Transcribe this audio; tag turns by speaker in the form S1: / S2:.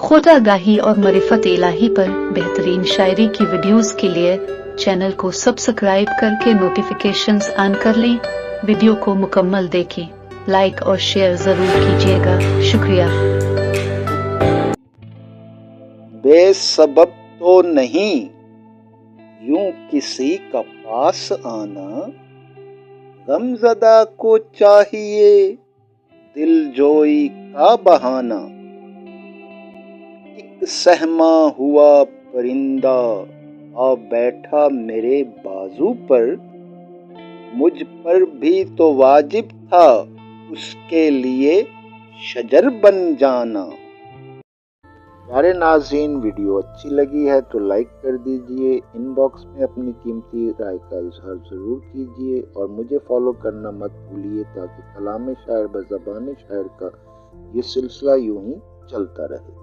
S1: खुदागाही और मरिफत इलाही पर बेहतरीन शायरी की वीडियोस के लिए चैनल को सब्सक्राइब करके नोटिफिकेशंस ऑन कर लें। वीडियो को मुकम्मल देखें, लाइक और शेयर जरूर कीजिएगा। शुक्रिया।
S2: बेसबब तो नहीं यूं किसी का पास आना, गमज़दा को चाहिए दिलजोई का बहाना। एक सहमा हुआ परिंदा आ बैठा मेरे बाजू पर, मुझ पर भी तो वाजिब था उसके लिए शजर बन जाना। प्यारे नाज़रीन, वीडियो अच्छी लगी है तो लाइक कर दीजिए, इनबॉक्स में अपनी कीमती राय का इजहार ज़रूर कीजिए और मुझे फॉलो करना मत भूलिए ताकि कलाम शायर ब ज़बान शायर का ये सिलसिला यूं ही चलता रहे।